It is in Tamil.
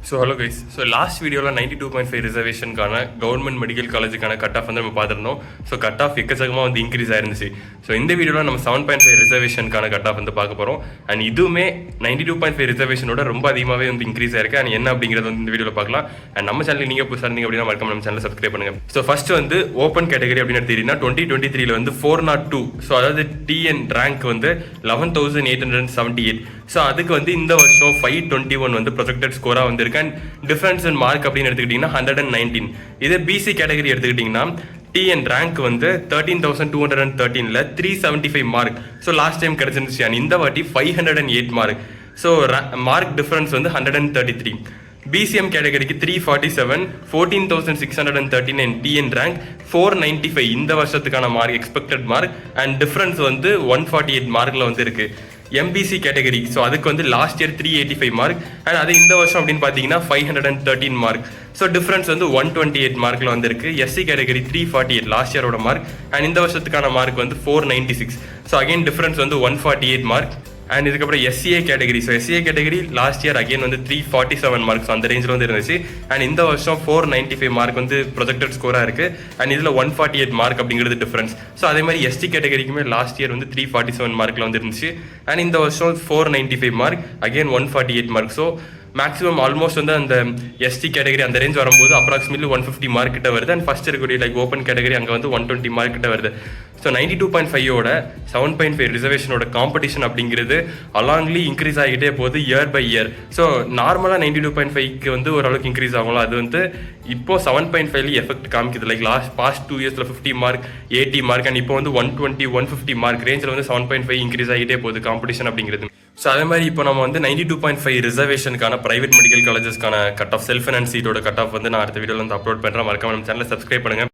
So hello guys. So last வீடியோவில் 92.5 ரிசர்வேஷனுக்கான கவர்மெண்ட் மெடிக்கல் காலேஜுக்கான கட் ஆஃப் வந்து நம்ம பார்த்துருந்தோம். ஸோ கட் ஆஃப் எக்கச்சக்கமாக வந்து இன்க்ரீஸ் ஆயிருந்துச்சு. ஸோ இந்த வீடியோவில் நம்ம 7.5 ரிசர்வேஷனுக்கான கட் ஆஃப் வந்து பார்க்க போகிறோம். அண்ட் இதுவுமே 92.5 ரிசர்வேஷனோட ரொம்ப அதிகமாகவே வந்து இன்க்ரீஸ் ஆயிருக்கு. அண்ட் என்ன அப்படிங்கிறது வந்து இந்த வீடியோவில் பார்க்கலாம். அண்ட் நம்ம சேனல் நீங்கள் புதுசாக இருந்தீங்க அப்படின்னா மறக்காம நம்ம சேனல் சப்ஸ்கிரைப் பண்ணுங்க. ஸோ ஃபர்ஸ்ட் வந்து ஓப்பன் கேட்டகரி அப்படின்னு எடுத்துக்கிட்டீங்கன்னா 2023 வந்து 402. ஸோ அதாவது டிஎன் ரேங்க் வந்து 11,878. ஸோ அதுக்கு வந்து இந்த வருஷம் 521 வந்து ப்ரொஜெக்டட் ஸ்கோராக வந்திருக்கு. அண்ட் டிஃபரன்ஸ் இன் மார்க் அப்படின்னு எடுத்துக்கிட்டிங்கன்னா 119. இதே பிசி கேட்டகரி எடுத்துக்கிட்டிங்கன்னா டிஎன் ரேங்க் வந்து 13,213ல் 375 மார்க். ஸோ லாஸ்ட் டைம் கிடைச்சிருந்துச்சு. அண்ட் இந்த வாட்டி 508 மார்க். ஸோ மார்க் டிஃபரன்ஸ் வந்து 133. பிசிஎம் கேட்டகரிக்கு 347, 14,639 டிஎன் ரேங்க், 495 இந்த வருஷத்துக்கான mark expected mark. And difference வந்து 148 மார்க்கில் வந்து இருக்கு. எம்பிசி கேட்டகரி, ஸோ அதுக்கு வந்து லாஸ்ட் இயர் 385 மார்க். அண்ட் அது இந்த வருஷம் அப்படின்னு பார்த்தீங்கன்னா 513 மார்க். ஸோ டிஃபரன்ஸ் வந்து 128 மார்க்கில் வந்துருக்கு. எஸ்சி கேட்டகரி 348 லாஸ்ட் இயரோட மார்க். அண்ட் இந்த வருஷத்துக்கான மார்க் வந்து 496. ஸோ அகைன் டிஃபரன்ஸ் வந்து 148 மார்க். அண்ட் இதுக்கப்புறம் SCA category. So SCA category last year again வந்து 347 மார்க்ஸ் அந்த ரேஞ்சில் வந்து இருந்துச்சு. அண்ட் இந்த வருஷம் 495 மார்க் வந்து ப்ரொஜெக்டட் ஸ்கோராக இருக்குது. அண்ட் இதில் 148 மார்க் அப்படிங்கிறது டிஃபரன்ஸ். ஸோ அதே மாதிரி எஸ்டி கேட்டகரிக்குமே லாஸ்ட் இயர் வந்து 347 மார்க்கில் வந்து இருந்துச்சு. அண்ட் இந்த வருஷம் 495 mark, again 148 mark. So maximum almost வந்து அந்த எஸ்டி கேட்டகரி அந்த ரேஞ்ச் வரும்போது அப்ராக்சிமேட்லி 150 மார்க் கிட்ட வருது. அண்ட் ஃபர்ஸ்ட் இருக்கக்கூடிய லைக் ஓப்பன் கேட்டகரி அங்கே வந்து 120 மார்க் கிட்ட வருது. ஸோ 92.5ஓட 7.5 ரிசர்வேஷனோட காம்படிஷன் அப்படிங்கிறது அலாங்லி இன்க்ரீஸ் ஆகிட்டே போகுது இயர் பை இயர். ஸோ நார்மலாக 92.5க்கு வந்து ஓரளவுக்கு இன்க்ரீஸ் ஆகும்ல, அது வந்து இப்போ 7.5 எஃபெக்ட் காமிக்குது. லைக் பாஸ்ட் 2 இயர்ஸில் 50 மார்க், 80 மார்க். அண்ட் இப்போ வந்து 120, 150 மார்க் ரேஞ்சில் வந்து 7.5 இன்க்ரீஸ் ஆகிட்டே போகுது காம்படிஷன் அப்படிங்கிறது. ஸோ அதே மாதிரி இப்போ நம்ம வந்து 92.5 ரிசர்வேஷனுக்கான பிரைவேட் மெடிக்கல் காலேஜஸ்க்கான கட் ஆஃப் செல்ஃப் ஃபைனான்ஸ் சீட்டோட கட் ஆஃப் வந்து நான் அடுத்த வீடியோவில் வந்து அப்லோட் பண்ணுறேன். மறக்காம நம்ம சேனலை சப்ஸ்கிரைப் பண்ணுங்க.